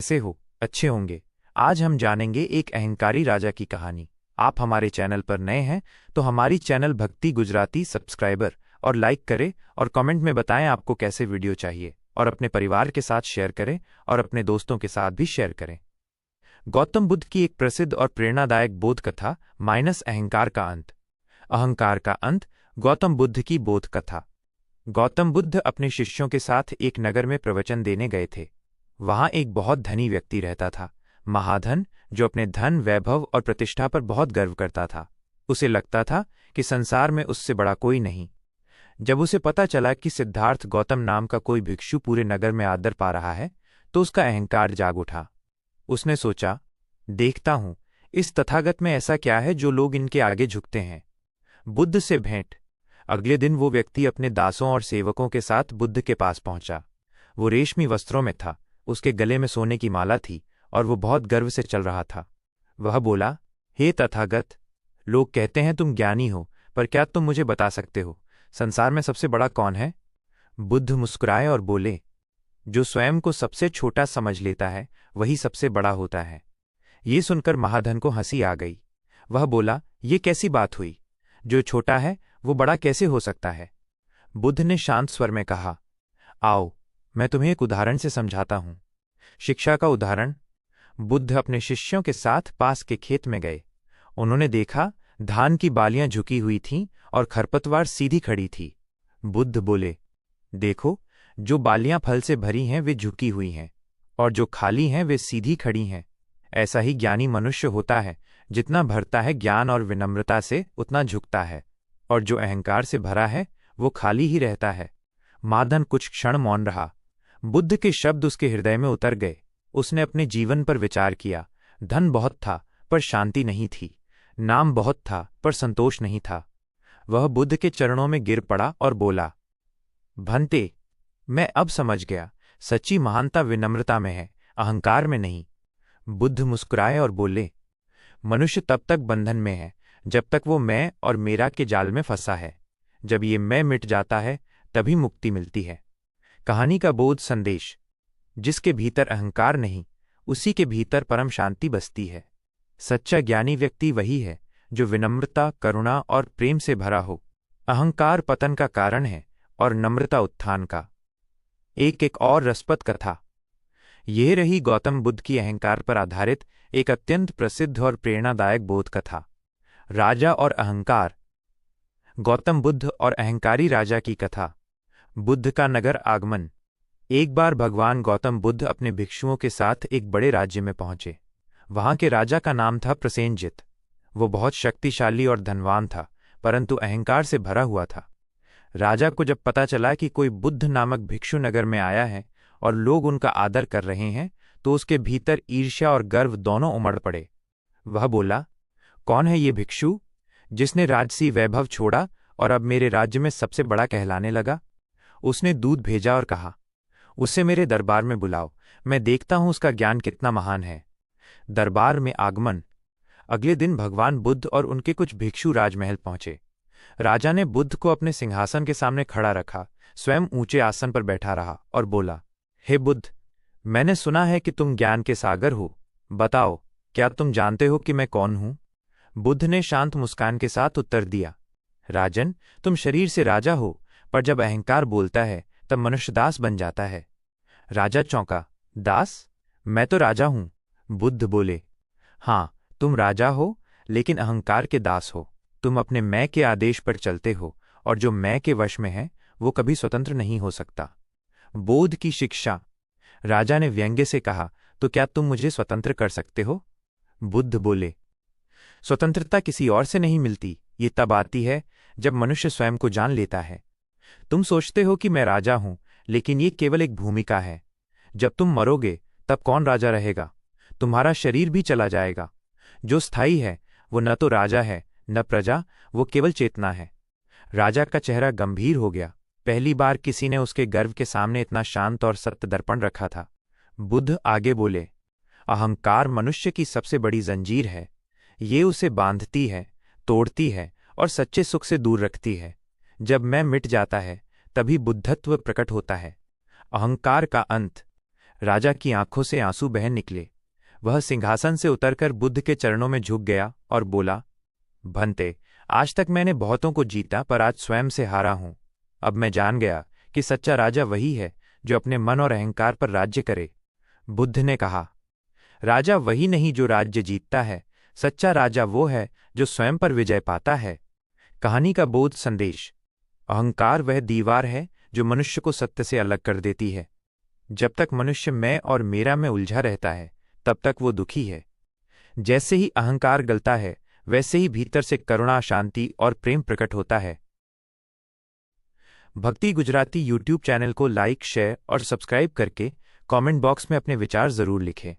कैसे हो? अच्छे होंगे। आज हम जानेंगे एक अहंकारी राजा की कहानी। आप हमारे चैनल पर नए हैं तो हमारी चैनल भक्ति गुजराती सब्सक्राइबर और लाइक करें और कमेंट में बताएं आपको कैसे वीडियो चाहिए, और अपने परिवार के साथ शेयर करें और अपने दोस्तों के साथ भी शेयर करें। गौतम बुद्ध की एक प्रसिद्ध और प्रेरणादायक बोध कथा माइनस अहंकार का अंत। अहंकार का अंत, गौतम बुद्ध की बोध कथा। गौतम बुद्ध अपने शिष्यों के साथ एक नगर में प्रवचन देने गए थे। वहां एक बहुत धनी व्यक्ति रहता था, महाधन, जो अपने धन, वैभव और प्रतिष्ठा पर बहुत गर्व करता था। उसे लगता था कि संसार में उससे बड़ा कोई नहीं। जब उसे पता चला कि सिद्धार्थ गौतम नाम का कोई भिक्षु पूरे नगर में आदर पा रहा है, तो उसका अहंकार जाग उठा। उसने सोचा, देखता हूं इस तथागत में ऐसा क्या है जो लोग इनके आगे झुकते हैं। बुद्ध से भेंट। अगले दिन वो व्यक्ति अपने दासों और सेवकों के साथ बुद्ध के पास पहुंचा। वो रेशमी वस्त्रों में था, उसके गले में सोने की माला थी और वो बहुत गर्व से चल रहा था। वह बोला, हे तथागत, लोग कहते हैं तुम ज्ञानी हो, पर क्या तुम मुझे बता सकते हो संसार में सबसे बड़ा कौन है? बुद्ध मुस्कुराए और बोले, जो स्वयं को सबसे छोटा समझ लेता है वही सबसे बड़ा होता है। ये सुनकर महाधन को हंसी आ गई। वह बोला, ये कैसी बात हुई? जो छोटा है वो बड़ा कैसे हो सकता है? बुद्ध ने शांत स्वर में कहा, आओ मैं तुम्हें एक उदाहरण से समझाता हूं। शिक्षा का उदाहरण। बुद्ध अपने शिष्यों के साथ पास के खेत में गए। उन्होंने देखा धान की बालियां झुकी हुई थीं और खरपतवार सीधी खड़ी थी। बुद्ध बोले, देखो, जो बालियां फल से भरी हैं वे झुकी हुई हैं, और जो खाली हैं वे सीधी खड़ी हैं। ऐसा ही ज्ञानी मनुष्य होता है, जितना भरता है ज्ञान और विनम्रता से उतना झुकता है, और जो अहंकार से भरा है वो खाली ही रहता है। माधन कुछ क्षण मौन रहा। बुद्ध के शब्द उसके हृदय में उतर गए। उसने अपने जीवन पर विचार किया। धन बहुत था पर शांति नहीं थी, नाम बहुत था पर संतोष नहीं था। वह बुद्ध के चरणों में गिर पड़ा और बोला, भंते, मैं अब समझ गया, सच्ची महानता विनम्रता में है, अहंकार में नहीं। बुद्ध मुस्कुराए और बोले, मनुष्य तब तक बंधन में है जब तक वो मैं और मेरा के जाल में फंसा है। जब ये मैं मिट जाता है तभी मुक्ति मिलती है। कहानी का बोध संदेश। जिसके भीतर अहंकार नहीं, उसी के भीतर परम शांति बसती है। सच्चा ज्ञानी व्यक्ति वही है जो विनम्रता, करुणा और प्रेम से भरा हो। अहंकार पतन का कारण है और नम्रता उत्थान का। एक और रसप्रद कथा। यह रही गौतम बुद्ध की अहंकार पर आधारित एक अत्यंत प्रसिद्ध और प्रेरणादायक बोध कथा, राजा और अहंकार। गौतम बुद्ध और अहंकारी राजा की कथा। बुद्ध का नगर आगमन। एक बार भगवान गौतम बुद्ध अपने भिक्षुओं के साथ एक बड़े राज्य में पहुंचे। वहां के राजा का नाम था प्रसेनजित। वो बहुत शक्तिशाली और धनवान था, परंतु अहंकार से भरा हुआ था। राजा को जब पता चला कि कोई बुद्ध नामक भिक्षु नगर में आया है और लोग उनका आदर कर रहे हैं, तो उसके भीतर ईर्ष्या और गर्व दोनों उमड़ पड़े। वह बोला, कौन है ये भिक्षु जिसने राजसी वैभव छोड़ा और अब मेरे राज्य में सबसे बड़ा कहलाने लगा? उसने दूत भेजा और कहा, उसे मेरे दरबार में बुलाओ, मैं देखता हूं उसका ज्ञान कितना महान है। दरबार में आगमन। अगले दिन भगवान बुद्ध और उनके कुछ भिक्षु राजमहल पहुंचे। राजा ने बुद्ध को अपने सिंहासन के सामने खड़ा रखा, स्वयं ऊंचे आसन पर बैठा रहा और बोला, हे बुद्ध, मैंने सुना है कि तुम ज्ञान के सागर हो। बताओ, क्या तुम जानते हो कि मैं कौन हूं? बुद्ध ने शांत मुस्कान के साथ उत्तर दिया, राजन, तुम शरीर से राजा हो, पर जब अहंकार बोलता है तब मनुष्य दास बन जाता है। राजा चौंका, दास? मैं तो राजा हूं। बुद्ध बोले, हाँ, तुम राजा हो, लेकिन अहंकार के दास हो। तुम अपने मैं के आदेश पर चलते हो, और जो मैं के वश में है वो कभी स्वतंत्र नहीं हो सकता। बोध की शिक्षा। राजा ने व्यंग्य से कहा, तो क्या तुम मुझे स्वतंत्र कर सकते हो? बुद्ध बोले, स्वतंत्रता किसी और से नहीं मिलती, ये तब आती है जब मनुष्य स्वयं को जान लेता है। तुम सोचते हो कि मैं राजा हूं, लेकिन ये केवल एक भूमिका है। जब तुम मरोगे तब कौन राजा रहेगा? तुम्हारा शरीर भी चला जाएगा। जो स्थायी है वो न तो राजा है न प्रजा, वो केवल चेतना है। राजा का चेहरा गंभीर हो गया। पहली बार किसी ने उसके गर्व के सामने इतना शांत और सत्य दर्पण रखा था। बुद्ध आगे बोले, अहंकार मनुष्य की सबसे बड़ी जंजीर है। ये उसे बांधती है, तोड़ती है और सच्चे सुख से दूर रखती है। जब मैं मिट जाता है तभी बुद्धत्व प्रकट होता है। अहंकार का अंत। राजा की आंखों से आंसू बह निकले। वह सिंहासन से उतरकर बुद्ध के चरणों में झुक गया और बोला, भंते, आज तक मैंने बहुतों को जीता पर आज स्वयं से हारा हूं। अब मैं जान गया कि सच्चा राजा वही है जो अपने मन और अहंकार पर राज्य करे। बुद्ध ने कहा, राजा वही नहीं जो राज्य जीतता है, सच्चा राजा वो है जो स्वयं पर विजय पाता है। कहानी का बोध संदेश। अहंकार वह दीवार है जो मनुष्य को सत्य से अलग कर देती है। जब तक मनुष्य मैं और मेरा में उलझा रहता है, तब तक वो दुखी है। जैसे ही अहंकार गलता है, वैसे ही भीतर से करुणा, शांति और प्रेम प्रकट होता है। भक्ति गुजराती यूट्यूब चैनल को लाइक, शेयर और सब्सक्राइब करके कमेंट बॉक्स में अपने विचार जरूर लिखें।